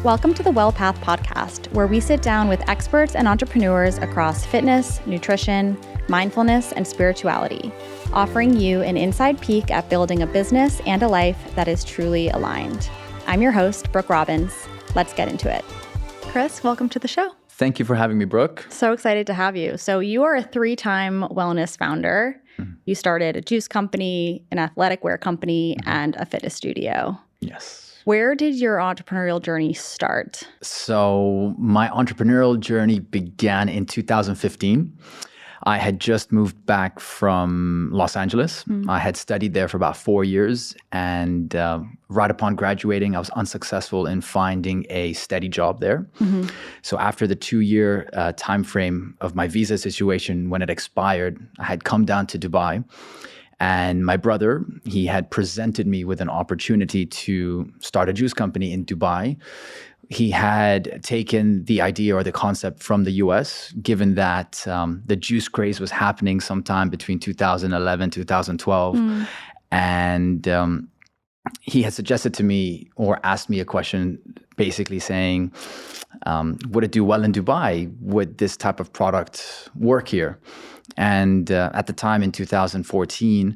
Welcome to the Well Path podcast, where we sit down with experts and entrepreneurs across fitness, nutrition, mindfulness, and spirituality, offering you an inside peek at building a business and a life that is truly aligned. I'm your host, Brooke Robbins. Let's get into it. Chris, welcome to the show. Thank you for having me, Brooke. So excited to have you. So you are a 3-time wellness founder. You started a juice company, an athletic wear company, and a fitness studio. Yes. Where did your entrepreneurial journey start? So my entrepreneurial journey began in 2015. I had just moved back from Los Angeles. I had studied there for about 4 years. And right upon graduating, I was unsuccessful in finding a steady job there. So after the 2-year time frame of my visa situation, when it expired, I had come down to Dubai. And my brother, he had presented me with an opportunity to start a juice company in Dubai. He had taken the idea or the concept from the US, given that the juice craze was happening sometime between 2011, 2012. And he had suggested to me or asked me a question basically saying, would it do well in Dubai? Would this type of product work here? And at the time in 2014,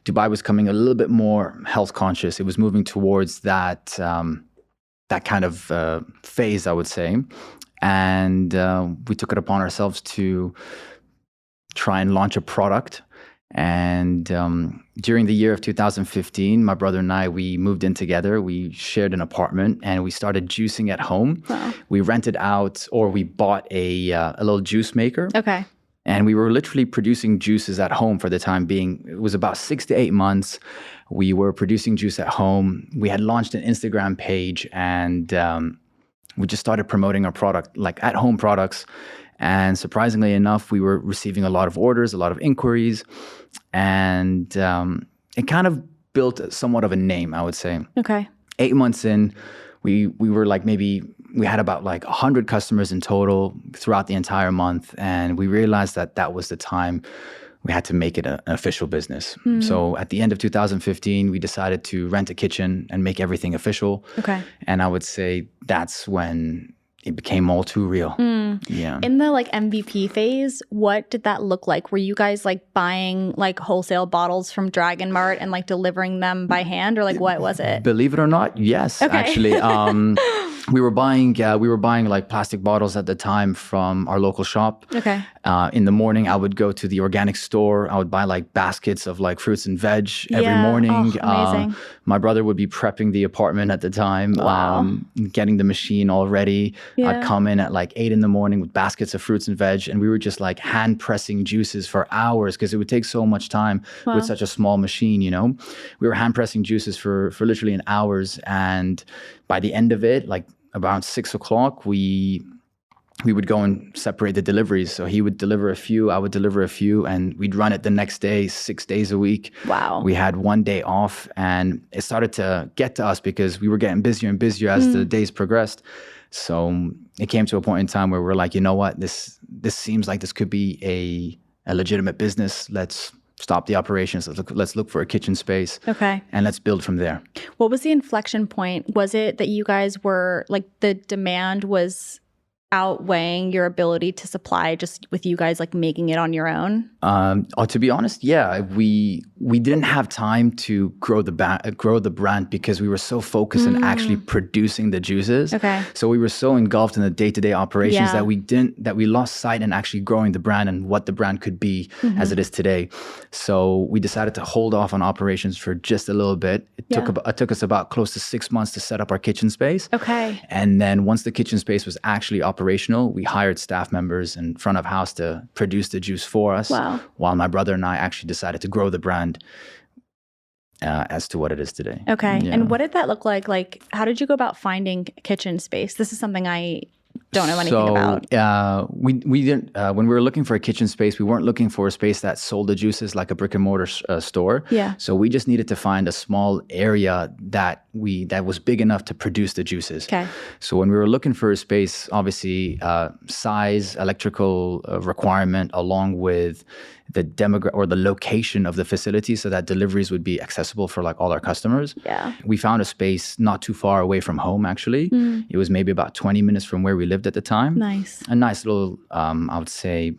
Dubai was coming a little bit more health conscious. It was moving towards that kind of phase, I would say. And we took it upon ourselves to try and launch a product. And during the year of 2015, my brother and I, we moved in together. We shared an apartment and we started juicing at home. Wow. We rented out or we bought a little juice maker. Okay. And we were literally producing juices at home for the time being. It was about 6 to 8 months. We were producing juice at home. We had launched an Instagram page and we just started promoting our product, like at-home products. And surprisingly enough, we were receiving a lot of orders, a lot of inquiries. And it kind of built somewhat of a name, I would say. Okay. 8 months in, we were like we had about like 100 customers in total throughout the entire month. And we realized that that was the time we had to make it an official business. So at the end of 2015, we decided to rent a kitchen and make everything official. Okay. And I would say that's when it became all too real. Yeah. In the like MVP phase, what did that look like? Were you guys like buying like wholesale bottles from Dragon Mart and like delivering them by hand, or like what was it? Believe it or not, yes, Okay. actually. We were buying like plastic bottles at the time from our local shop. Okay. In the morning, I would go to the organic store. I would buy like baskets of like fruits and veg every Yeah. morning. Oh, amazing. My brother would be prepping the apartment at the time, Wow. getting the machine all ready. Yeah. I'd come in at like 8 in the morning with baskets of fruits and veg, and we were just like hand pressing juices for hours because it would take so much time with such a small machine. You know, we were hand pressing juices for literally an hours, and by the end of it, like around 6 o'clock, we would go and separate the deliveries. So he would deliver a few, I would deliver a few, and we'd run it the next day, 6 days a week. Wow. We had 1 day off, and it started to get to us because we were getting busier and busier as the days progressed. So it came to a point in time where we're like, you know what, this seems like this could be a legitimate business. Let's stop the operations. Let's look for a kitchen space. Okay. And let's build from there. What was the inflection point? Was it that you guys were like the demand was outweighing your ability to supply just with you guys like making it on your own? To be honest, yeah, we didn't have time to grow the brand because we were so focused on actually producing the juices. Okay. So we were so engulfed in the day-to-day operations Yeah. that we lost sight in actually growing the brand and what the brand could be as it is today. So we decided to hold off on operations for just a little bit. It took us about close to 6 months to set up our kitchen space. Okay. And then once the kitchen space was actually operational, we hired staff members and front of house to produce the juice for us. Wow. While my brother and I actually decided to grow the brand as to what it is today. Okay. Yeah. And what did that look like? Like, how did you go about finding kitchen space? This is something I don't know anything about. We didn't when we were looking for a kitchen space, we weren't looking for a space that sold the juices like a brick and mortar store. Yeah. So we just needed to find a small area that was big enough to produce the juices. Okay. So when we were looking for a space, obviously size, electrical requirement, along with the or the location of the facility so that deliveries would be accessible for like all our customers. Yeah. We found a space not too far away from home, actually. It was maybe about 20 minutes from where we lived at the time. Nice. A nice little, I would say,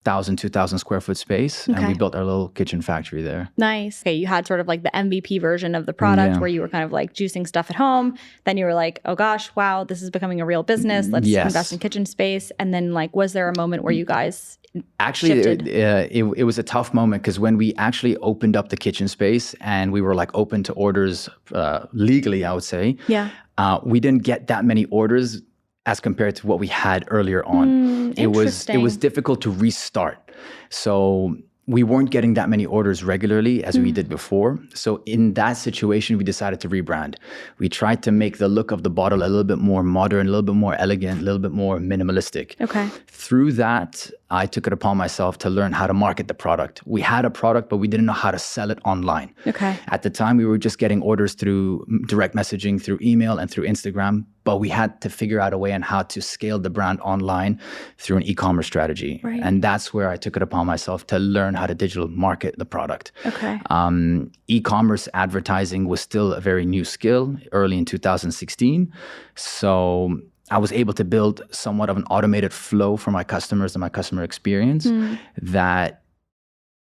1,000, 2,000 square foot space. And we built our little kitchen factory there. Nice. Okay, you had sort of like the MVP version of the product where you were kind of like juicing stuff at home. Then you were like, oh gosh, wow, this is becoming a real business. Let's invest in kitchen space. And then like, was there a moment where you guys actually it was a tough moment because when we actually opened up the kitchen space and we were like open to orders legally, I would say, we didn't get that many orders as compared to what we had earlier on. It was difficult to restart. So we weren't getting that many orders regularly as we did before. So in that situation, we decided to rebrand. We tried to make the look of the bottle a little bit more modern, a little bit more elegant, a little bit more minimalistic. Okay. Through that, I took it upon myself to learn how to market the product. We had a product, but we didn't know how to sell it online. Okay. At the time, we were just getting orders through direct messaging, through email and through Instagram, but we had to figure out a way on how to scale the brand online through an e-commerce strategy. Right. And that's where I took it upon myself to learn how to digital market the product. Okay. E-commerce advertising was still a very new skill early in 2016. So I was able to build somewhat of an automated flow for my customers and my customer experience that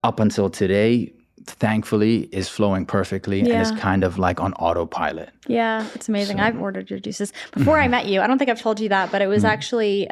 up until today, thankfully, is flowing perfectly and is kind of like on autopilot. Yeah, it's amazing. So, I've ordered your juices. Before I met you, I don't think I've told you that, but it was actually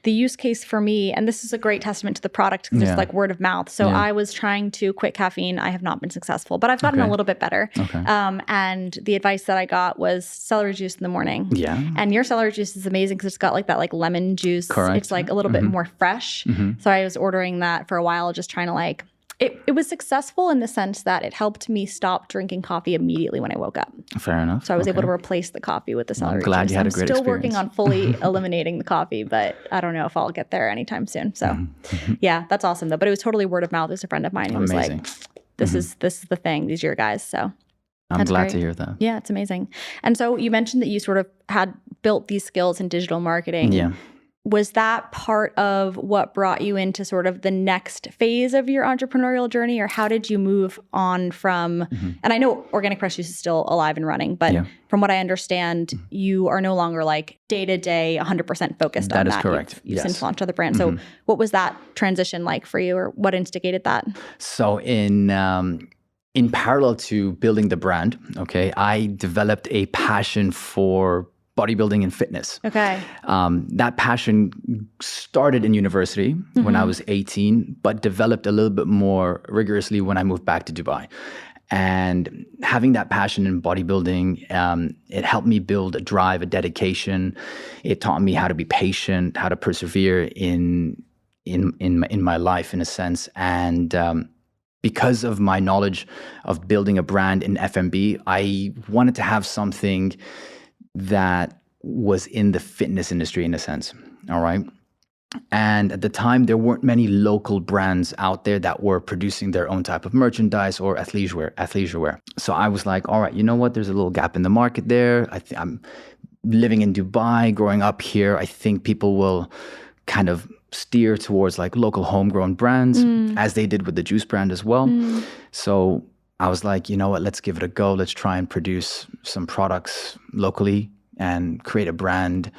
the use case for me, and this is a great testament to the product, just like word of mouth. So I was trying to quit caffeine. I have not been successful, but I've gotten a little bit better. Okay. And the advice that I got was celery juice in the morning. Yeah. And your celery juice is amazing because it's got like that like lemon juice. Correct. It's like a little bit more fresh. So I was ordering that for a while, just trying to like, it was successful in the sense that it helped me stop drinking coffee immediately when I woke up. Fair enough. So I was able to replace the coffee with the celery juice. I'm glad you had a great experience. I'm still working on fully eliminating the coffee, but I don't know if I'll get there anytime soon. So yeah, that's awesome though. But it was totally word of mouth. It was a friend of mine who was like, this is the thing. These are your guys. So I'm glad to hear that. Yeah, it's amazing. And so you mentioned that you sort of had built these skills in digital marketing. Yeah. Was that part of what brought you into sort of the next phase of your entrepreneurial journey, or how did you move on from, and I know Organic Fresh Juice is still alive and running, but from what I understand, you are no longer like day-to-day 100% focused on that. That is correct. You've since launched other brands. So what was that transition like for you, or what instigated that? So in parallel to building the brand, I developed a passion for bodybuilding and fitness. Okay. That passion started in university when I was 18, but developed a little bit more rigorously when I moved back to Dubai. And having that passion in bodybuilding, it helped me build a drive, a dedication. It taught me how to be patient, how to persevere in my life, in a sense. And because of my knowledge of building a brand in F&B, I wanted to have something that was in the fitness industry, in a sense. All right. And at the time, there weren't many local brands out there that were producing their own type of merchandise or athleisure wear. So I was like, all right, you know what? There's a little gap in the market there. I'm living in Dubai, growing up here. I think people will kind of steer towards like local homegrown brands, as they did with the juice brand as well. So I was like, you know what, let's give it a go. Let's try and produce some products locally and create a brand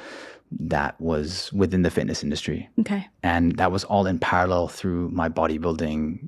that was within the fitness industry. Okay. And that was all in parallel through my bodybuilding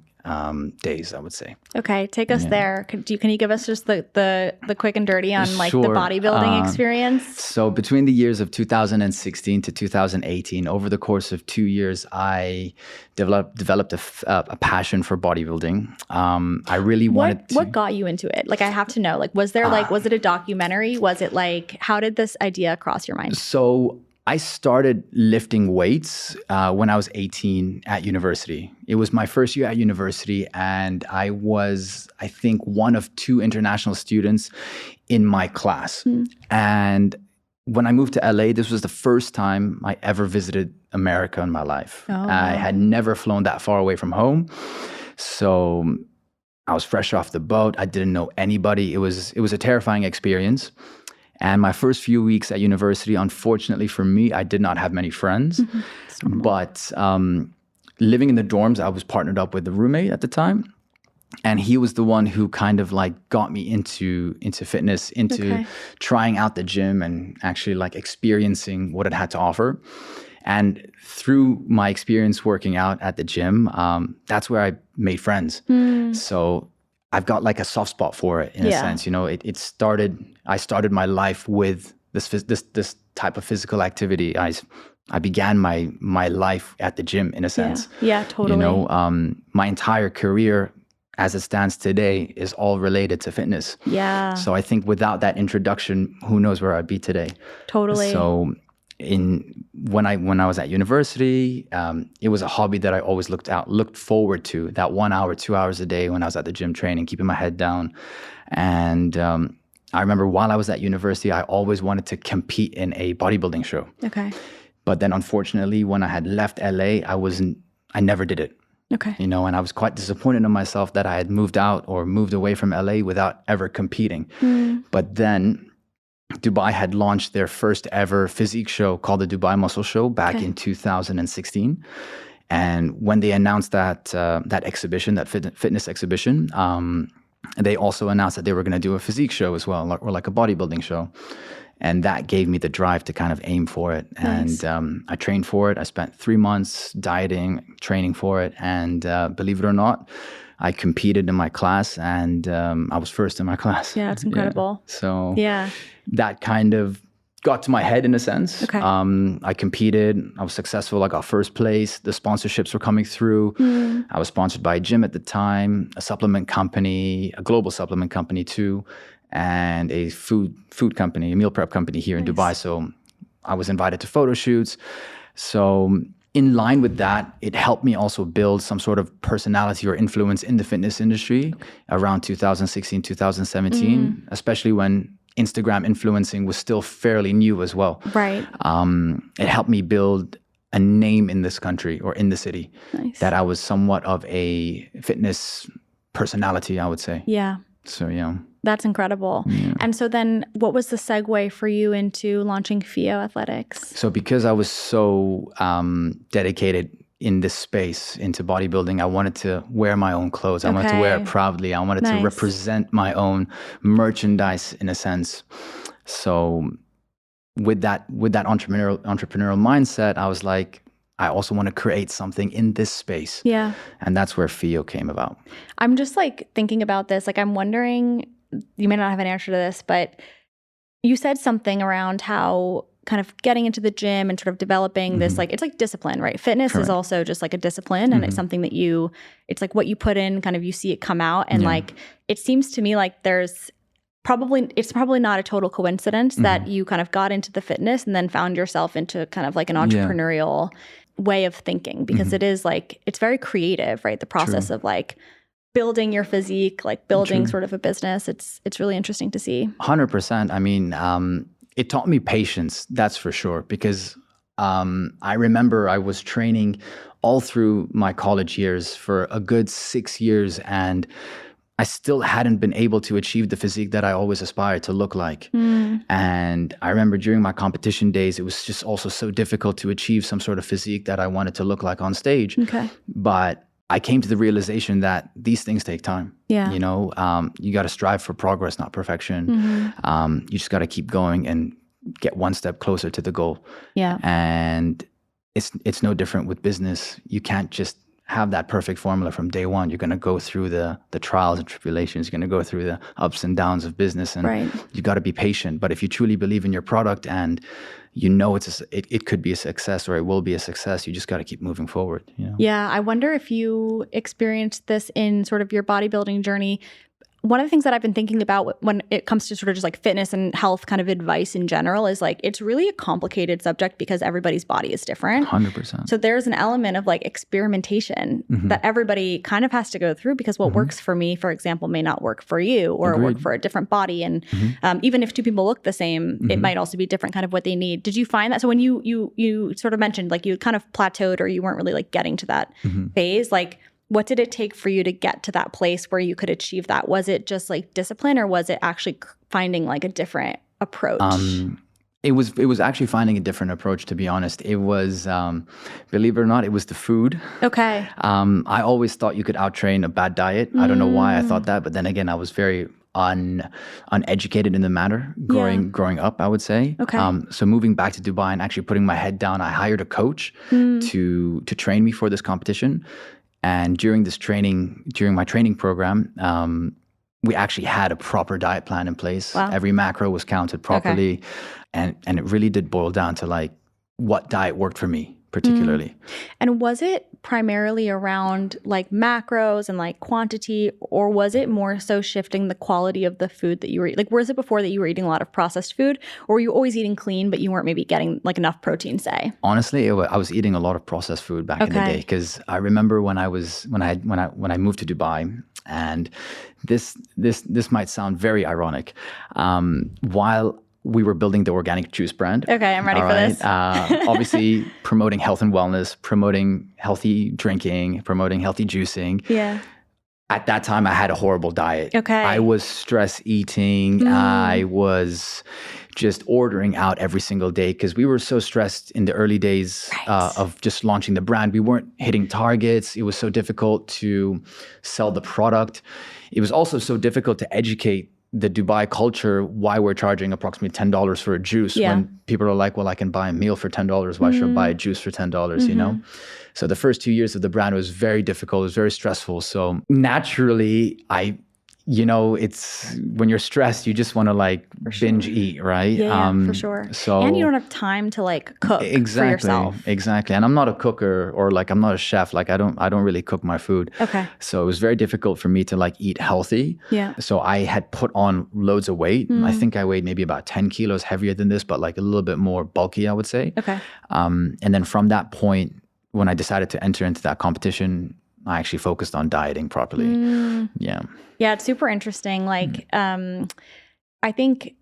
days, I would say. Okay, take us there. Can you give us just the quick and dirty on like the bodybuilding experience? So between the years of 2016 to 2018, over the course of 2 years, I developed a passion for bodybuilding. I really wanted to... What got you into it? Like, I have to know. Like, was it a documentary? Was it like, how did this idea cross your mind? So I started lifting weights when I was 18 at university. It was my first year at university, and I was, I think, one of 2 international students in my class. And when I moved to LA, this was the first time I ever visited America in my life. I had never flown that far away from home. So I was fresh off the boat. I didn't know anybody. It was a terrifying experience. And my first few weeks at university, unfortunately for me, I did not have many friends. But living in the dorms, I was partnered up with a roommate at the time. And he was the one who kind of like got me into fitness, into trying out the gym and actually like experiencing what it had to offer. And through my experience working out at the gym, that's where I made friends. So I've got like a soft spot for it in a sense. You know, I started my life with this type of physical activity. I began my life at the gym in a sense. Yeah, totally. You know, my entire career as it stands today is all related to fitness. Yeah. So I think without that introduction, who knows where I'd be today. Totally. So when I was at university, it was a hobby that I always looked forward to, that 1 hour, 2 hours a day when I was at the gym training, keeping my head down. And I remember while I was at university, I always wanted to compete in a bodybuilding show. Okay. But then unfortunately, when I had left LA, I never did it. Okay. You know, and I was quite disappointed in myself that I had moved out or moved away from LA without ever competing. But then Dubai had launched their first ever physique show called the Dubai Muscle Show back in 2016. And when they announced that exhibition, that fitness exhibition, they also announced that they were going to do a physique show as well, or like a bodybuilding show. And that gave me the drive to kind of aim for it. Nice. And I trained for it. I spent 3 months dieting, training for it. And believe it or not, I competed in my class and I was first in my class. Yeah, it's incredible. Yeah. So that kind of got to my head in a sense. Okay. I competed. I was successful. I got first place. The sponsorships were coming through. I was sponsored by a gym at the time, a supplement company, a global supplement company too, and a food company, a meal prep company here in Dubai. So I was invited to photo shoots. So in line with that, it helped me also build some sort of personality or influence in the fitness industry around 2016, 2017, especially when Instagram influencing was still fairly new as well. Right. It helped me build a name in this country or in the city. Nice. That I was somewhat of a fitness personality, I would say. Yeah. So, yeah. That's incredible. Yeah. And so then what was the segue for you into launching FIO Athletics? So because I was so dedicated in this space into bodybuilding, I wanted to wear my own clothes. I wanted to wear it proudly. I wanted to represent my own merchandise in a sense. So with that entrepreneurial mindset, I was like, I also want to create something in this space. Yeah. And that's where FIO came about. I'm just like thinking about this. Like I'm wondering, you may not have an answer to this, but you said something around how kind of getting into the gym and sort of developing this, like, it's like discipline, right? Fitness is also just like a discipline and it's something that it's like what you put in, kind of you see it come out. And like, it seems to me like it's probably not a total coincidence that you kind of got into the fitness and then found yourself into kind of like an entrepreneurial way of thinking, because it is like, it's very creative, right? The process of like building your physique, like building sort of a business. It's really interesting to see. 100%. I mean, it taught me patience, that's for sure, because I remember I was training all through my college years for a good 6 years, and I still hadn't been able to achieve the physique that I always aspired to look like. And I remember during my competition days, it was just also so difficult to achieve some sort of physique that I wanted to look like on stage. But I came to the realization that these things take time. You know, you got to strive for progress, not perfection. You just got to keep going and get one step closer to the goal. And it's no different with business. You can't just have that perfect formula from day one. You're going to go through the trials and tribulations. You're going to go through the ups and downs of business, and you got to be patient. But if you truly believe in your product and you know it could be a success or it will be a success, you just got to keep moving forward. You know? Yeah, I wonder if you experienced this in sort of your bodybuilding journey. One of the things that I've been thinking about when it comes to sort of just like fitness and health kind of advice in general is like, it's really a complicated subject because everybody's body is different. 100%. So there's an element of like experimentation that everybody kind of has to go through, because what works for me, for example, may not work for you or work for a different body. And even if two people look the same, it might also be different kind of what they need. Did you find that? So when you sort of mentioned like you kind of plateaued or you weren't really like getting to that phase, like what did it take for you to get to that place where you could achieve that? Was it just like discipline, or was it actually finding like a different approach? It was actually finding a different approach, to be honest. It was, believe it or not, it was the food. Okay. I always thought you could out-train a bad diet. I don't know why I thought that, but then again, I was very uneducated in the matter growing up, I would say. Okay. So moving back to Dubai and actually putting my head down, I hired a coach to train me for this competition. And during my training program, we actually had a proper diet plan in place. Wow. Every macro was counted properly. Okay. And it really did boil down to like what diet worked for me particularly. And was it primarily around like macros and like quantity, or was it more so shifting the quality of the food that you were eating? Like, was it before that you were eating a lot of processed food, or were you always eating clean, but you weren't maybe getting like enough protein, say? Honestly, I was eating a lot of processed food back in the day, because I remember when I moved to Dubai, and this might sound very ironic, while we were building the organic juice brand. Okay, I'm ready for this. Obviously, promoting health and wellness, promoting healthy drinking, promoting healthy juicing. Yeah. At that time, I had a horrible diet. Okay. I was stress eating. I was just ordering out every single day because we were so stressed in the early days of just launching the brand. We weren't hitting targets. It was so difficult to sell the product. It was also so difficult to educate the Dubai culture why we're charging approximately $10 for a juice when people are like, well, I can buy a meal for $10. Why should I buy a juice for $10, you know? So the first 2 years of the brand was very difficult. It was very stressful. So naturally, it's when you're stressed, you just want to like binge eat, right? Yeah, for sure. And you don't have time to like cook for yourself. Exactly. And I'm not a cooker, or like I'm not a chef. Like I don't really cook my food. Okay. So it was very difficult for me to like eat healthy. Yeah. So I had put on loads of weight. I think I weighed maybe about 10 kilos heavier than this, but like a little bit more bulky, I would say. Okay. And then from that point, when I decided to enter into that competition, I actually focused on dieting properly. Yeah, it's super interesting. Like, I think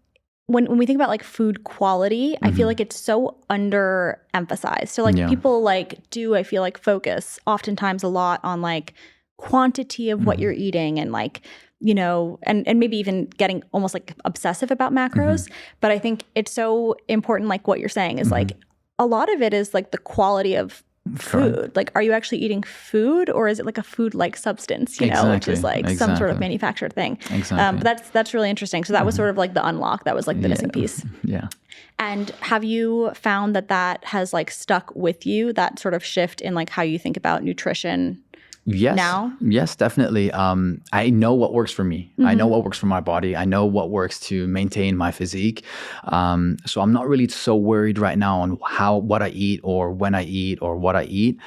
when we think about like food quality, I feel like it's so underemphasized. So like people like I feel like focus oftentimes a lot on like quantity of what you're eating, and like, you know, and maybe even getting almost like obsessive about macros. But I think it's so important, like what you're saying is like a lot of it is like the quality of food. Correct. Like, are you actually eating food, or is it like a food-like substance, you know, which is like some sort of manufactured thing. Exactly. But that's really interesting. So that was sort of like the unlock. That was like the missing piece. Yeah. And have you found that has like stuck with you, that sort of shift in like how you think about nutrition? Yes. Now? Yes, definitely. I know what works for me. I know what works for my body. I know what works to maintain my physique. So I'm not really so worried right now on what I eat or when I eat or what I eat.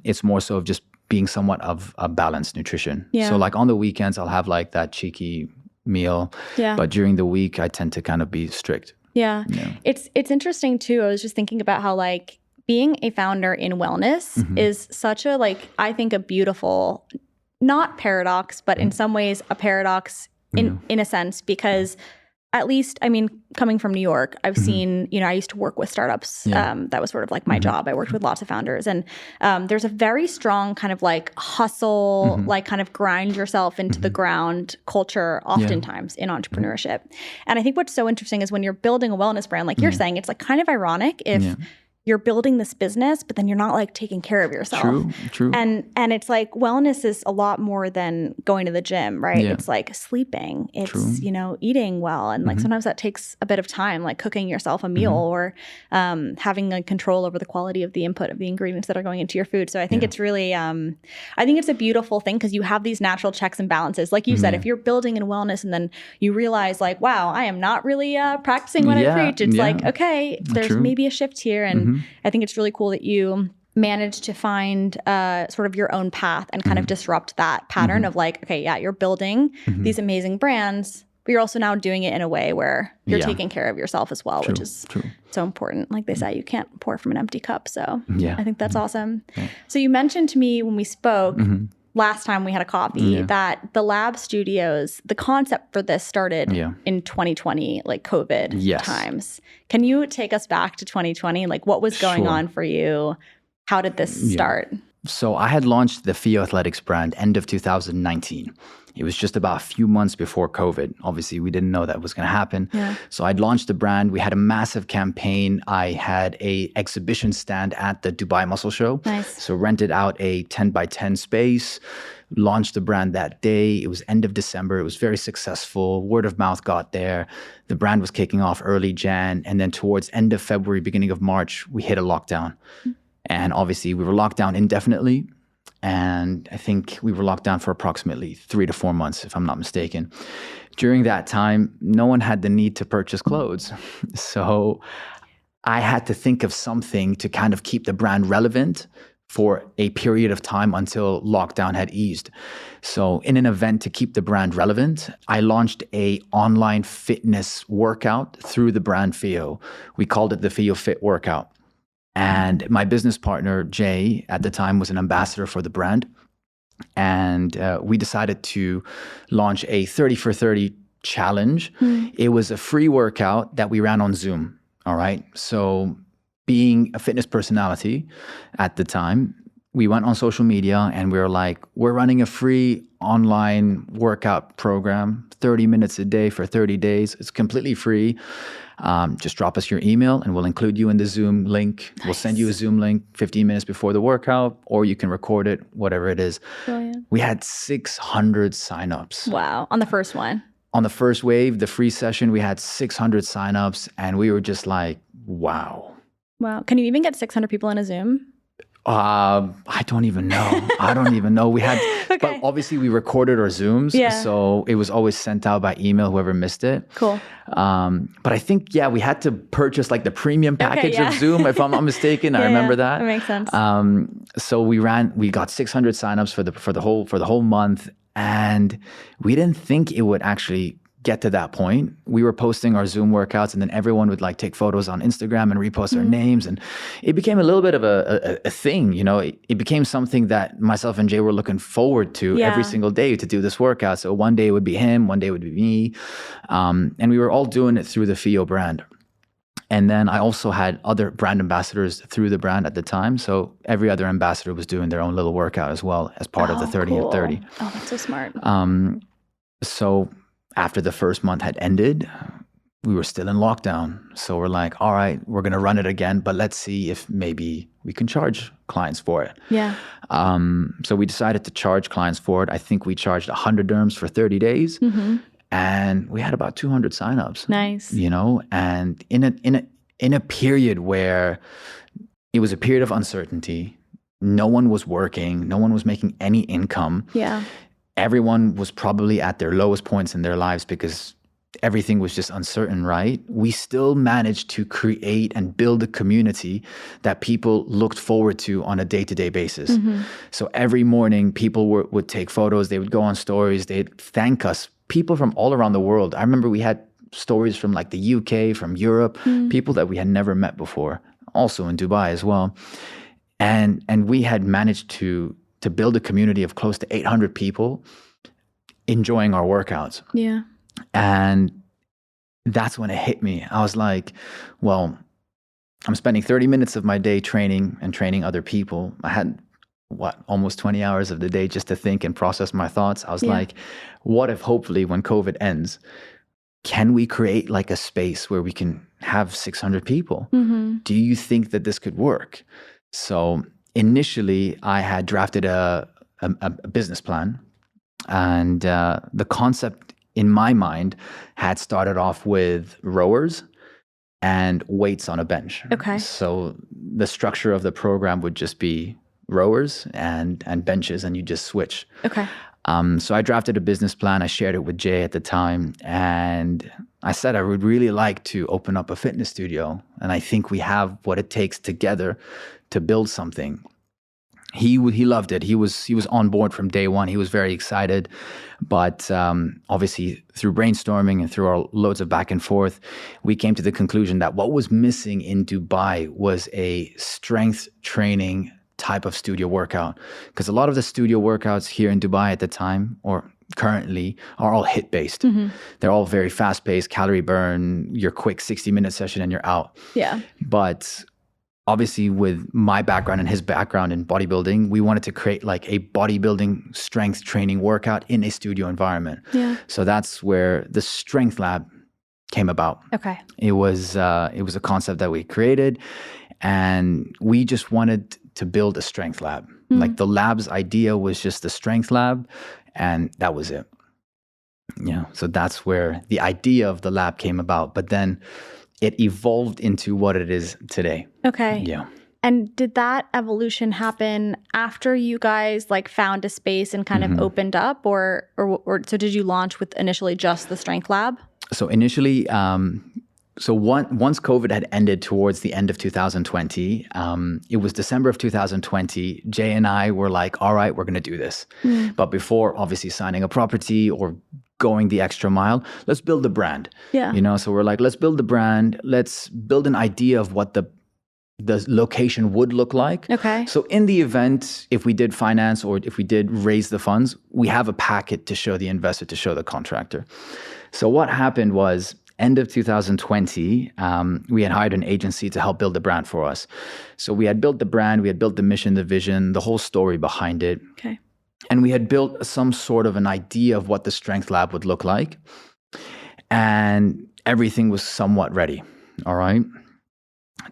It's more so of just being somewhat of a balanced nutrition. Yeah. So like on the weekends, I'll have like that cheeky meal. Yeah. But during the week, I tend to kind of be strict. Yeah. It's interesting too. I was just thinking about how like being a founder in wellness is such a, like, I think a beautiful, not paradox, but in some ways a paradox in a sense, because at least, I mean, coming from New York, I've seen, you know, I used to work with startups. That was sort of like my job. I worked with lots of founders, and there's a very strong kind of like hustle, like kind of grind yourself into the ground culture oftentimes in entrepreneurship. And I think what's so interesting is when you're building a wellness brand, like you're saying, it's like kind of ironic if you're building this business, but then you're not like taking care of yourself. True. And it's like wellness is a lot more than going to the gym, right? It's like sleeping, it's, you know, eating well. And like sometimes that takes a bit of time, like cooking yourself a meal or having like control over the quality of the input of the ingredients that are going into your food. So I think it's really, I think it's a beautiful thing because you have these natural checks and balances. Like you said, if you're building in wellness and then you realize like, wow, I am not really practicing what I preach. It's like, okay, there's maybe a shift here. And I think it's really cool that you managed to find sort of your own path and kind of disrupt that pattern of like, okay, you're building these amazing brands, but you're also now doing it in a way where you're taking care of yourself as well, which is so important. Like they say, you can't pour from an empty cup. So I think that's awesome. So you mentioned to me when we spoke last time we had a coffee that the lab studios, the concept for this started in 2020, like COVID times. Can you take us back to 2020? Like what was going on for you? How did this start? So I had launched the Fio Athletics brand end of 2019. It was just about a few months before COVID. Obviously, we didn't know that was going to happen. Yeah. So I'd launched the brand. We had a massive campaign. I had a exhibition stand at the Dubai Muscle Show. Nice. So rented out a 10 by 10 space, launched the brand that day. It was end of December. It was very successful. Word of mouth got there. The brand was kicking off early Jan. And then towards end of February, beginning of March, we hit a lockdown. And obviously we were locked down indefinitely. And I think we were locked down for approximately 3 to 4 months, if I'm not mistaken. During that time, no one had the need to purchase clothes. So I had to think of something to kind of keep the brand relevant for a period of time until lockdown had eased. So in an event to keep the brand relevant, I launched a online fitness workout through the brand Fio. We called it the Fio Fit Workout. And my business partner, Jay, at the time was an ambassador for the brand. And we decided to launch a 30 for 30 challenge. It was a free workout that we ran on Zoom. All right. So being a fitness personality at the time, we went on social media and we were like, we're running a free online workout program, 30 minutes a day for 30 days. It's completely free. Just drop us your email and we'll include you in the Zoom link. Nice. We'll send you a Zoom link 15 minutes before the workout, or you can record it, whatever it is. Brilliant. We had 600 signups. Wow. On the first one. On the first wave, the free session, we had 600 signups and we were just like, wow. Wow. Can you even get 600 people in a Zoom? I don't even know. We had, okay. But obviously we recorded our Zooms. Yeah. So it was always sent out by email, whoever missed it. Cool. But I think, we had to purchase like the premium package of Zoom, if I'm not mistaken. I remember that. That makes sense. So we got 600 signups for the whole month. And we didn't think it would actually get to that point. We were posting our Zoom workouts and then everyone would like take photos on Instagram and repost their names. And it became a little bit of a thing, it became something that myself and Jay were looking forward to every single day to do this workout. So one day it would be him, one day it would be me. And we were all doing it through the Fio brand. And then I also had other brand ambassadors through the brand at the time. So every other ambassador was doing their own little workout as well as part of the 30 cool. and 30. Oh, that's so smart. So after the first month had ended, we were still in lockdown. So we're like, all right, we're going to run it again, but let's see if maybe we can charge clients for it. Yeah. So we decided to charge clients for it. I think we charged 100 dirhams for 30 days. Mm-hmm. And we had about 200 signups. Nice. And in a period where it was a period of uncertainty, no one was working, no one was making any income. Yeah. Everyone was probably at their lowest points in their lives because everything was just uncertain, right? We still managed to create and build a community that people looked forward to on a day-to-day basis. Mm-hmm. So every morning, people would take photos, they would go on stories, they'd thank us. People from all around the world. I remember we had stories from like the UK, from Europe, people that we had never met before, also in Dubai as well. And we had managed to build a community of close to 800 people enjoying our workouts. Yeah. And that's when it hit me. I was like, well, I'm spending 30 minutes of my day training other people. I had, almost 20 hours of the day just to think and process my thoughts. I was like, what if hopefully when COVID ends, can we create like a space where we can have 600 people? Mm-hmm. Do you think that this could work? So initially, I had drafted a business plan, and the concept in my mind had started off with rowers and weights on a bench. Okay. So the structure of the program would just be rowers and benches, and you just switch. Okay. So I drafted a business plan. I shared it with Jay at the time, and I said I would really like to open up a fitness studio, and I think we have what it takes together to build something. He loved it. He was on board from day one. He was very excited, but obviously through brainstorming and through our loads of back and forth, we came to the conclusion that what was missing in Dubai was a strength training type of studio workout, because a lot of the studio workouts here in Dubai at the time or currently are all HIIT based. Mm-hmm. They're all very fast paced, calorie burn, your quick 60-minute session and you're out. Yeah. But obviously with my background and his background in bodybuilding, we wanted to create like a bodybuilding strength training workout in a studio environment. Yeah. So that's where the strength lab came about. Okay. It was a concept that we created, and we just wanted to build a strength lab. Like the lab's idea was just a strength lab, and that was it. Yeah. So that's where the idea of the lab came about. But then it evolved into what it is today. Okay. Yeah. And did that evolution happen after you guys like found a space and kind of opened up, or so did you launch with initially just the strength lab? So initially, once COVID had ended towards the end of 2020, it was December of 2020, Jay and I were like, all right, we're going to do this. But before obviously signing a property or going the extra mile, let's build the brand. Yeah. You know, so we're like, let's build the brand. Let's build an idea of what the location would look like. Okay. So in the event, if we did finance or if we did raise the funds, we have a packet to show the investor, to show the contractor. So what happened was, end of 2020, we had hired an agency to help build the brand for us. So we had built the brand, we had built the mission, the vision, the whole story behind it. Okay. And we had built some sort of an idea of what the strength lab would look like. And everything was somewhat ready. All right.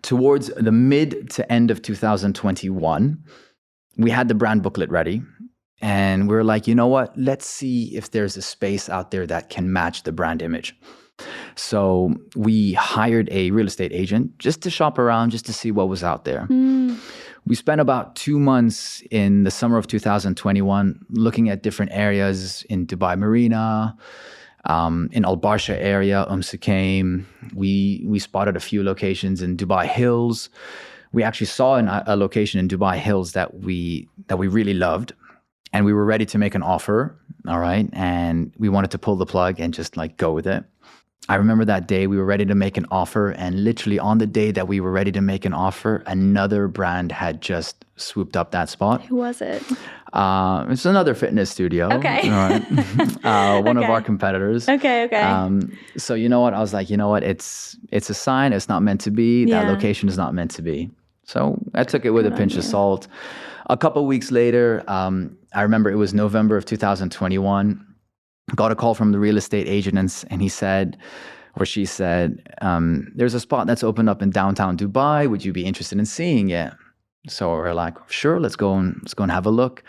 Towards the mid to end of 2021, we had the brand booklet ready. And we were like, you know what? Let's see if there's a space out there that can match the brand image. So we hired a real estate agent just to shop around, just to see what was out there. We spent about 2 months in the summer of 2021 looking at different areas in Dubai Marina, in Al Barsha area, Suqaim. We spotted a few locations in Dubai Hills. We actually saw a location in Dubai Hills that we really loved, and we were ready to make an offer. All right, and we wanted to pull the plug and just like go with it. I remember that day we were ready to make an offer, and literally on the day that we were ready to make an offer, another brand had just swooped up that spot. Who was it? It's another fitness studio. Okay. All right. One of our competitors. Okay. So you know what? I was like, you know what? It's a sign. It's not meant to be. That location is not meant to be. So I took it with a pinch of salt. A couple of weeks later, I remember it was November of 2021. Got a call from the real estate agent, and he said, or she said, there's a spot that's opened up in downtown Dubai. Would you be interested in seeing it? So we're like, sure, let's go and have a look.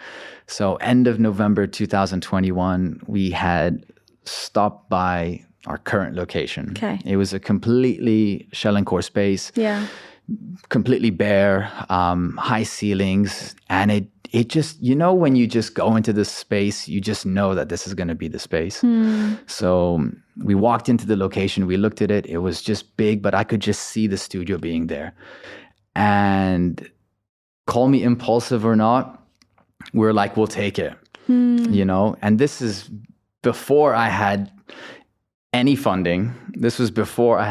So end of November 2021, we had stopped by our current location. Okay. It was a completely shell and core space. Yeah. Completely bare, high ceilings, and it just, you know, when you just go into this space, you just know that this is going to be the space. So we walked into the location, we looked at it, it was just big, but I could just see the studio being there. And call me impulsive or not, we're like, we'll take it, you know? And this is before I had any funding. This was before I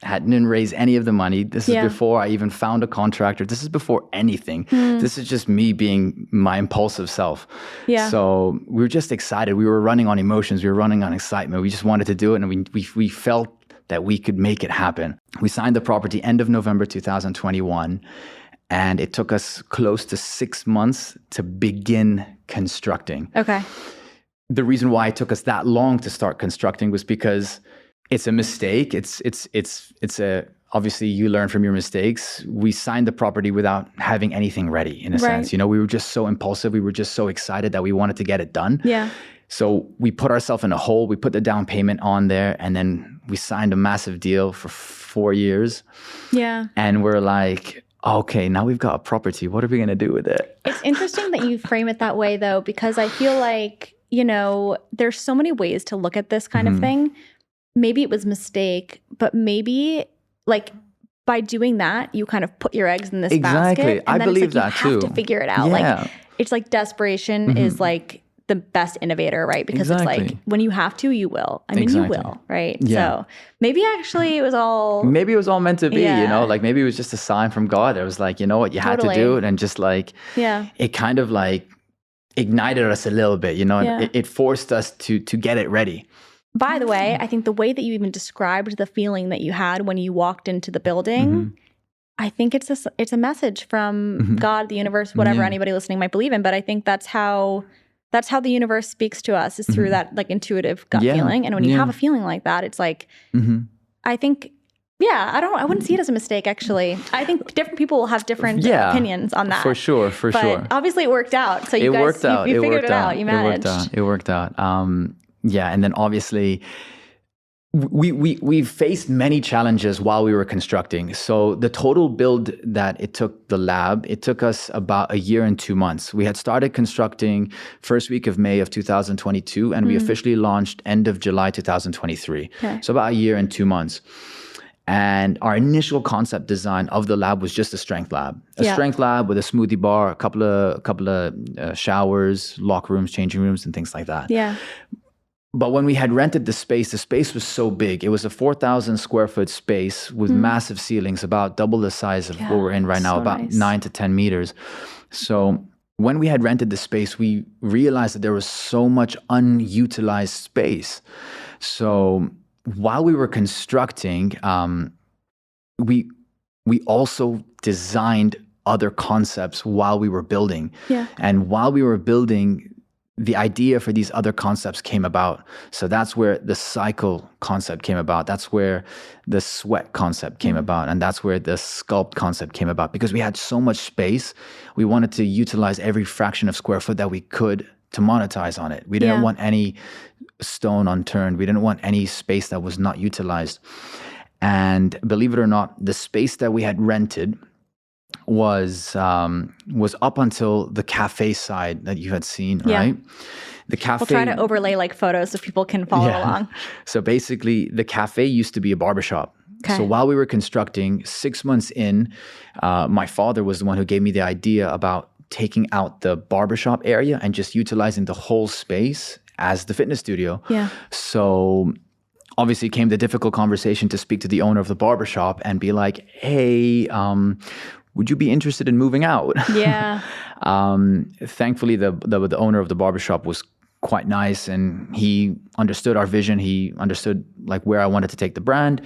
hadn't raised any of the money. This is before I even found a contractor. This is before anything. This is just me being my impulsive self. Yeah. So we were just excited. We were running on emotions. We were running on excitement. We just wanted to do it, and we felt that we could make it happen. We signed the property end of November 2021, and it took us close to 6 months to begin constructing. Okay. The reason why it took us that long to start constructing was because it's a mistake. It's obviously you learn from your mistakes. We signed the property without having anything ready, in a sense. You know, we were just so impulsive. We were just so excited that we wanted to get it done. Yeah. So we put ourselves in a hole. We put the down payment on there, and then we signed a massive deal for 4 years. Yeah. And we're like, okay, now we've got a property. What are we going to do with it? It's interesting that you frame it that way, though, because I feel like, you know, there's so many ways to look at this kind of thing. Maybe it was a mistake, but maybe like by doing that, you kind of put your eggs in this basket. And I believe that too. You have to figure it out. Like it's like desperation is like the best innovator, right? Because it's like when you have to, you will. I mean, you will, right? Yeah. So maybe actually it was all meant to be, you know, like maybe it was just a sign from God. It was like, you know what, you had to do it, and just like it kind of like ignited us a little bit, you know, and it forced us to get it ready. By the way, I think the way that you even described the feeling that you had when you walked into the building, I think it's a message from God, the universe, whatever anybody listening might believe in. But I think that's how the universe speaks to us, is through that like intuitive gut feeling. And when you have a feeling like that, it's like, I think, I wouldn't see it as a mistake, actually. I think different people will have different opinions on that. For sure. But obviously it worked out. So you guys, you figured it out. You managed. It worked out. And then obviously we faced many challenges while we were constructing. So the total build that it took the lab, it took us about a year and 2 months. We had started constructing first week of May of 2022, and we officially launched end of July 2023. Okay. So about a year and 2 months. And our initial concept design of the lab was just a strength lab. A strength lab with a smoothie bar, a couple of showers, locker rooms, changing rooms, and things like that. Yeah. But when we had rented the space was so big. It was a 4,000 square foot space with massive ceilings, about double the size of what we're in right now, about 9 to 10 meters. So when we had rented the space, we realized that there was so much unutilized space. So while we were constructing, we also designed other concepts while we were building. Yeah. And while we were building, the idea for these other concepts came about. So that's where the cycle concept came about. That's where the sweat concept came about. And that's where the sculpt concept came about. Because we had so much space, we wanted to utilize every fraction of square foot that we could to monetize on it. We didn't want any stone unturned. We didn't want any space that was not utilized. And believe it or not, the space that we had rented was up until the cafe side that you had seen, right? The cafe. We'll try to overlay like photos so people can follow along. So basically, the cafe used to be a barbershop. Okay. So while we were constructing, 6 months in, my father was the one who gave me the idea about taking out the barbershop area and just utilizing the whole space as the fitness studio. Yeah. So obviously came the difficult conversation to speak to the owner of the barbershop and be like, hey, would you be interested in moving out? Yeah. Thankfully, the owner of the barbershop was quite nice, and he understood our vision. He understood like where I wanted to take the brand.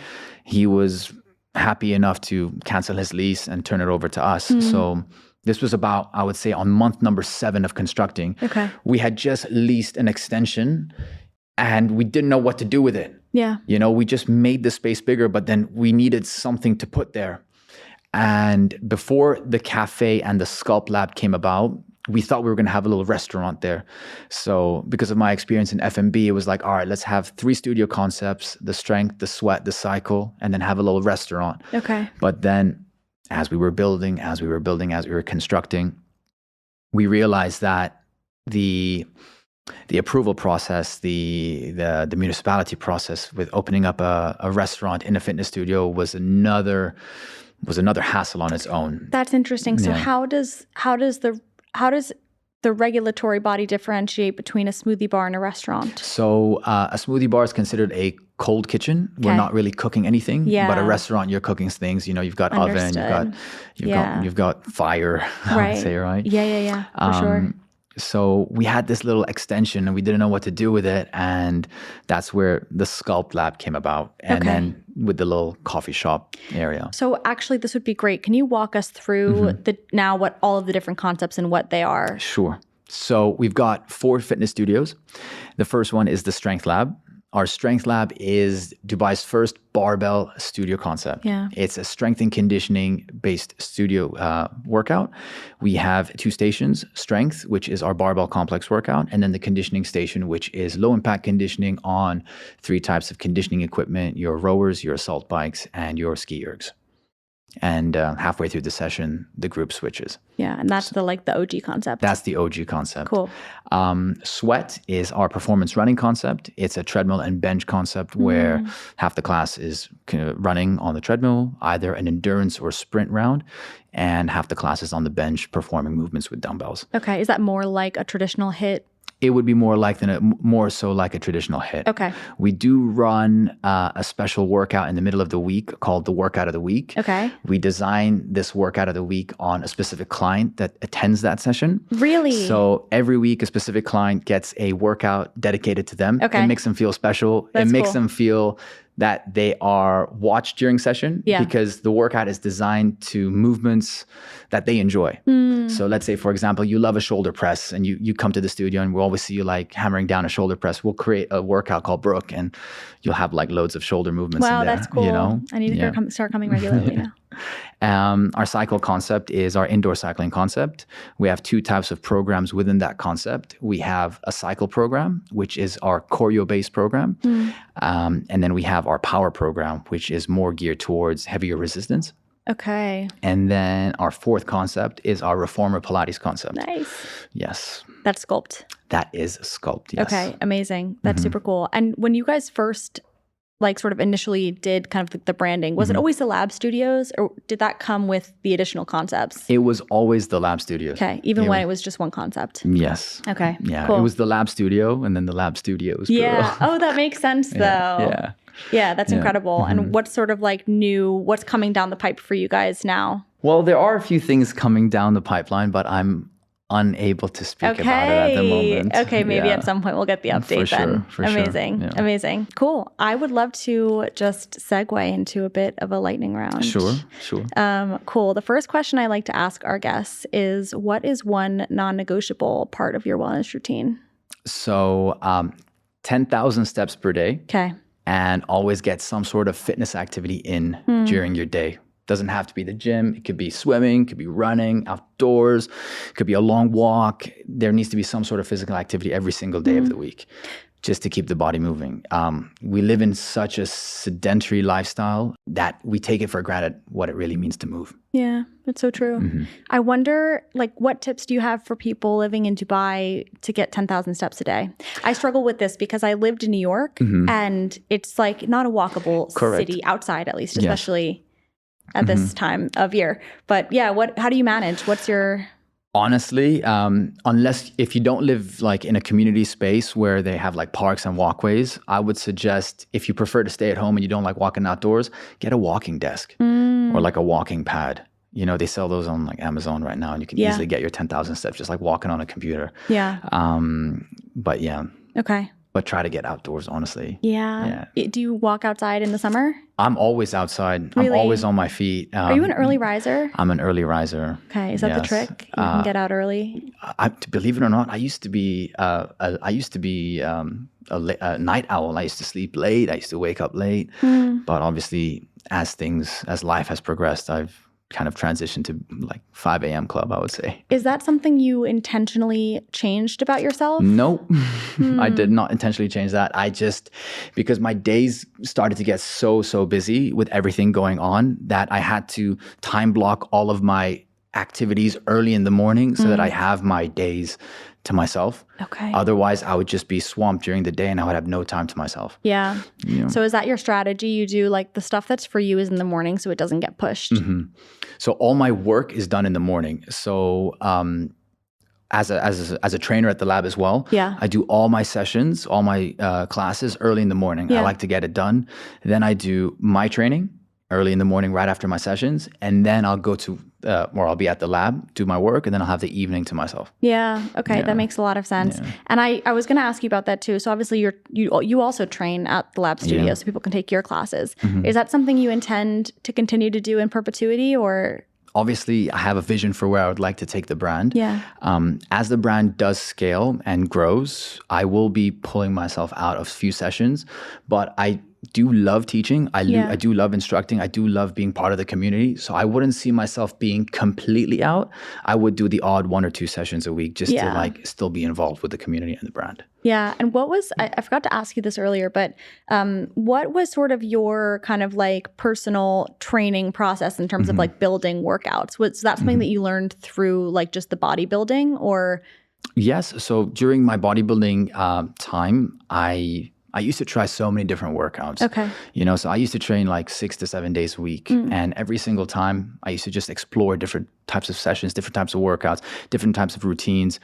He was happy enough to cancel his lease and turn it over to us. So this was about, I would say, on month number 7 of constructing. Okay. We had just leased an extension and we didn't know what to do with it. Yeah. You know, we just made the space bigger, but then we needed something to put there. And before the cafe and the sculpt lab came about, we thought we were going to have a little restaurant there. So because of my experience in F&B, it was like, all right, let's have 3 studio concepts, the strength, the sweat, the cycle, and then have a little restaurant. Okay. But then as we were building, as we were constructing, we realized that the approval process, the municipality process with opening up a restaurant in a fitness studio was another hassle on its own. That's interesting. So how does the regulatory body differentiate between a smoothie bar and a restaurant? So a smoothie bar is considered a cold kitchen. Okay. We're not really cooking anything. Yeah. But a restaurant, you're cooking things. You know, you've got oven, you've got fire. I would say, right? Yeah. For sure. So we had this little extension and we didn't know what to do with it. And that's where the Sculpt Lab came about. And then with the little coffee shop area. So actually, this would be great. Can you walk us through what all of the different concepts and what they are? Sure. So we've got 4 fitness studios. The first one is the Strength Lab. Our Strength Lab is Dubai's first barbell studio concept. Yeah. It's a strength and conditioning based studio workout. We have 2 stations, Strength, which is our barbell complex workout, and then the conditioning station, which is low impact conditioning on 3 types of conditioning equipment, your rowers, your assault bikes, and your ski ergs. And halfway through the session, the group switches. Yeah, and that's the OG concept. That's the OG concept. Cool. Sweat is our performance running concept. It's a treadmill and bench concept where half the class is running on the treadmill, either an endurance or sprint round, and half the class is on the bench performing movements with dumbbells. Okay, is that more like a traditional HIIT? It would be more so like a traditional HIIT. Okay. We do run a special workout in the middle of the week called the Workout of the Week. Okay. We design this Workout of the Week on a specific client that attends that session. Really? So every week, a specific client gets a workout dedicated to them. Okay. It makes them feel special. That's it makes cool. them feel that they are watched during session because the workout is designed to movements that they enjoy. So let's say, for example, you love a shoulder press and you come to the studio and we'll always see you like hammering down a shoulder press. We'll create a workout called Brooke and you'll have like loads of shoulder movements in there. Wow, that's cool. You know? I need to start coming regularly now. Our cycle concept is our indoor cycling concept. We have 2 types of programs within that concept. We have a cycle program, which is our choreo-based program. And then we have our power program, which is more geared towards heavier resistance. Okay. And then our 4th concept is our reformer Pilates concept. Nice. Yes. That's Sculpt. That is Sculpt, yes. Okay, amazing. That's super cool. And when you guys first like sort of initially did kind of the branding, was it always the lab studios or did that come with the additional concepts? It was always the lab studios. Okay, even when it was just one concept? Yes. Okay, yeah, cool. It was the lab studio and then the lab studios. Yeah. Oh, that makes sense though. Yeah. Yeah, that's incredible. And what's sort of like what's coming down the pipe for you guys now? Well, there are a few things coming down the pipeline, but I'm unable to speak about it at the moment. Okay, maybe at some point we'll get the update then. For Amazing. Sure. Yeah. Amazing. Cool. I would love to just segue into a bit of a lightning round. Sure. Cool. The first question I like to ask our guests is, what is one non-negotiable part of your wellness routine? So 10,000 steps per day. Okay. And always get some sort of fitness activity in during your day. Doesn't have to be the gym. It could be swimming, could be running, outdoors, could be a long walk. There needs to be some sort of physical activity every single day of the week just to keep the body moving. We live in such a sedentary lifestyle that we take it for granted what it really means to move. Yeah, that's so true. I wonder, like, what tips do you have for people living in Dubai to get 10,000 steps a day? I struggle with this because I lived in New York and it's like not a walkable city outside, at least, especially at this time of year. But yeah, how do you manage? What's your... Honestly, if you don't live like in a community space where they have like parks and walkways, I would suggest, if you prefer to stay at home and you don't like walking outdoors, get a walking desk or like a walking pad. You know, they sell those on like Amazon right now and you can easily get your 10,000 steps just like walking on a computer. Yeah. But yeah. Okay. But try to get outdoors, honestly. Yeah. Do you walk outside in the summer? I'm always outside. Really? I'm always on my feet. Are you an early riser? I'm an early riser. Okay, is that the trick? You can get out early. Believe it or not, I used to be a night owl. I used to sleep late. I used to wake up late. But obviously, as life has progressed, I've kind of transitioned to like 5 a.m. club, I would say. Is that something you intentionally changed about yourself? No, I did not intentionally change that. Because my days started to get so busy with everything going on that I had to time block all of my activities early in the morning so that I have my days to myself. Okay. Otherwise, I would just be swamped during the day and I would have no time to myself. Yeah. So is that your strategy? You do like the stuff that's for you is in the morning so it doesn't get pushed? So all my work is done in the morning. So as a trainer at the lab as well, I do all my sessions, all my classes early in the morning. I like to get it done. Then I do my training early in the morning right after my sessions. And then I'll go to, or I'll be at the lab, do my work, and then I'll have the evening to myself. Yeah. Okay. That makes a lot of sense. Yeah. And I was going to ask you about that too. So obviously you also train at the lab studio so people can take your classes. Is that something you intend to continue to do in perpetuity or? Obviously, I have a vision for where I would like to take the brand. Yeah. As the brand does scale and grows, I will be pulling myself out of a few sessions, but I do love teaching. I do love instructing. I do love being part of the community. So I wouldn't see myself being completely out. I would do the odd 1 or 2 sessions a week just to like still be involved with the community and the brand. Yeah. And what was, I forgot to ask you this earlier, but what was sort of your kind of like personal training process in terms of like building workouts? Was that something that you learned through like just the bodybuilding or? Yes. So during my bodybuilding time, I used to try so many different workouts. Okay. So I used to train like 6 to 7 days a week. And every single time I used to just explore different types of sessions, different types of workouts, different types of routines.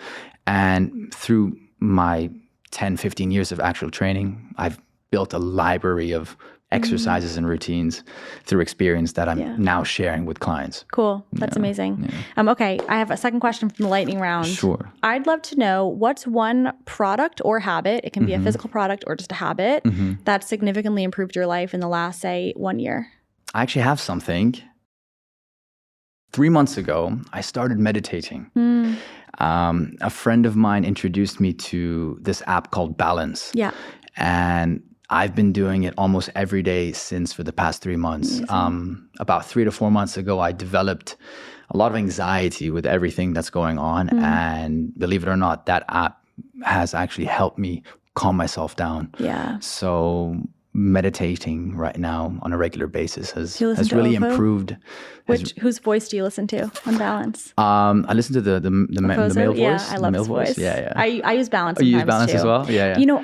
And through my 10, 15 years of actual training, I've built a library of exercises and routines through experience that I'm now sharing with clients. Cool. That's amazing. Okay. I have a second question from the lightning round. Sure. I'd love to know what's one product or habit, it can be a physical product or just a habit, that significantly improved your life in the last, say, 1 year. I actually have something. 3 months ago, I started meditating. A friend of mine introduced me to this app called Balance. Yeah. And I've been doing it almost every day since for the past 3 months. About 3 to 4 months ago, I developed a lot of anxiety with everything that's going on. And believe it or not, that app has actually helped me calm myself down. Yeah. So meditating right now on a regular basis has really Ofo? improved. Whose voice do you listen to on Balance? I listen to the male voice. Yeah, I love his voice. Yeah. I use Balance sometimes. You use Balance too. as well? Yeah. You know,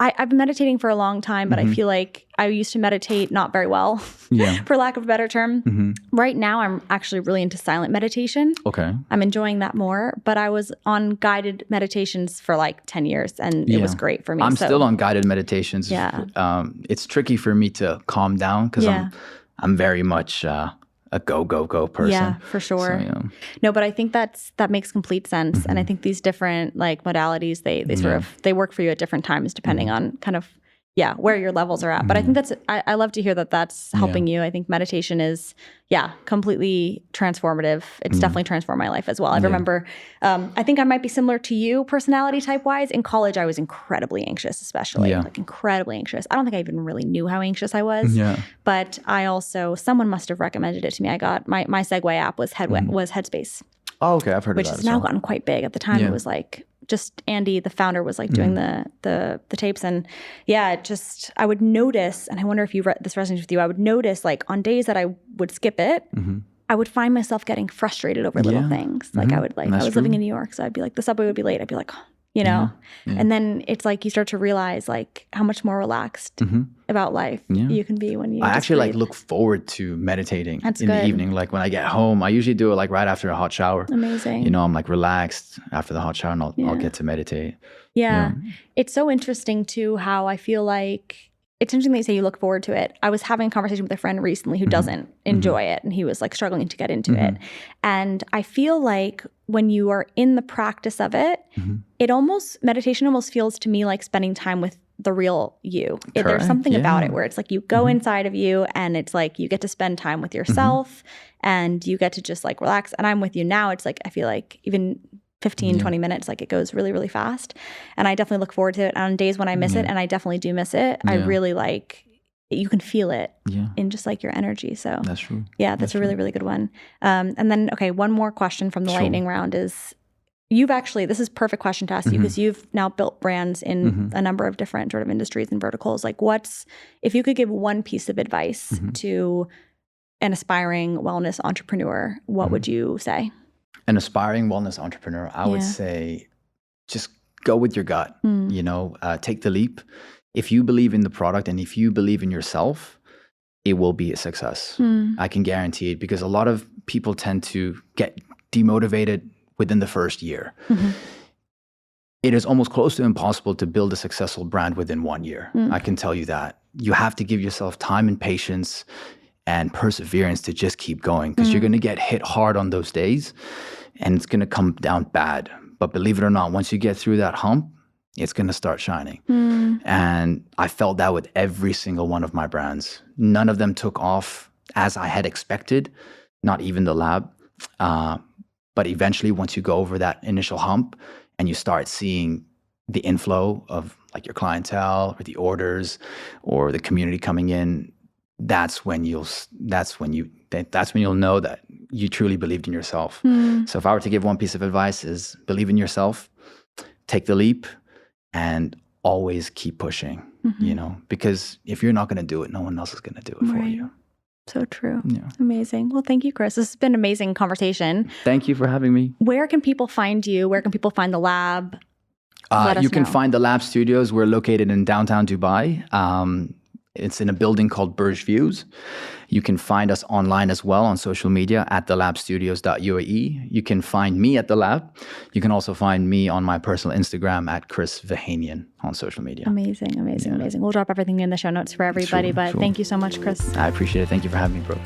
I've been meditating for a long time, but I feel like I used to meditate not very well, for lack of a better term. Right now, I'm actually really into silent meditation. Okay. I'm enjoying that more, but I was on guided meditations for like 10 years, and it was great for me. I'm still on guided meditations. Yeah. It's tricky for me to calm down because I'm very much a go person. Yeah, for sure. So, No, but I think that makes complete sense. And I think these different like modalities, they work for you at different times depending on kind of, where your levels are at. But I think I love to hear that that's helping you. I think meditation is, completely transformative. It's definitely transformed my life as well. I remember, I think I might be similar to you personality type wise. In college, I was incredibly anxious, especially like incredibly anxious. I don't think I even really knew how anxious I was. Yeah. But someone must have recommended it to me. I got my Segway app was Headspace. Oh, okay. I've heard of that. Which has now gotten quite big. At the time, it was like just Andy, the founder, was like doing the tapes. And I would notice, and I wonder if this resonates with you, I would notice like on days that I would skip it, I would find myself getting frustrated over little things. Like I was living in New York, so I'd be like, the subway would be late. I'd be like, and then it's like you start to realize like how much more relaxed about life you can be when you I actually like look forward to meditating the evening. Like when I get home, I usually do it like right after a hot shower. Amazing. I'm like relaxed after the hot shower and I'll get to meditate. Yeah. It's so interesting too how I feel like it's interesting that you say you look forward to it. I was having a conversation with a friend recently who doesn't enjoy it, and he was like struggling to get into it. And I feel like when you are in the practice of it, meditation almost feels to me like spending time with the real you. There's something about it where it's like you go inside of you, and it's like you get to spend time with yourself and you get to just like relax. And I'm with you now. It's like I feel like even 15, 20 minutes, like it goes really, really fast. And I definitely look forward to it. On days when I miss it, and I definitely do miss it, I really like, you can feel it in just like your energy. So that's true. Yeah, that's a really, really good one. And then, okay, one more question from the lightning round is, this is a perfect question to ask you because you've now built brands in a number of different sort of industries and verticals. Like if you could give one piece of advice to an aspiring wellness entrepreneur, what would you say? An aspiring wellness entrepreneur, I would say just go with your gut, take the leap. If you believe in the product and if you believe in yourself, it will be a success. I can guarantee it, because a lot of people tend to get demotivated within the first year. It is almost close to impossible to build a successful brand within 1 year. I can tell you that. You have to give yourself time and patience and perseverance to just keep going, because you're going to get hit hard on those days and it's going to come down bad. But believe it or not, once you get through that hump, it's going to start shining. And I felt that with every single one of my brands. None of them took off as I had expected, not even the lab. But eventually, once you go over that initial hump and you start seeing the inflow of like your clientele or the orders or the community coming in, that's when you'll know that you truly believed in yourself. So if I were to give one piece of advice, is believe in yourself, take the leap, and always keep pushing, because if you're not going to do it, no one else is going to do it for you. So true. Yeah. Amazing. Well, thank you, Chris. This has been an amazing conversation. Thank you for having me. Where can people find you? Where can people find the lab? You can find the lab studios. We're located in downtown Dubai. It's in a building called Burj Views. You can find us online as well on social media at thelabstudios.uae. You can find me at the lab. You can also find me on my personal Instagram at Chris Vahanian on social media. Amazing. We'll drop everything in the show notes for everybody, but thank you so much, Chris. I appreciate it. Thank you for having me, bro.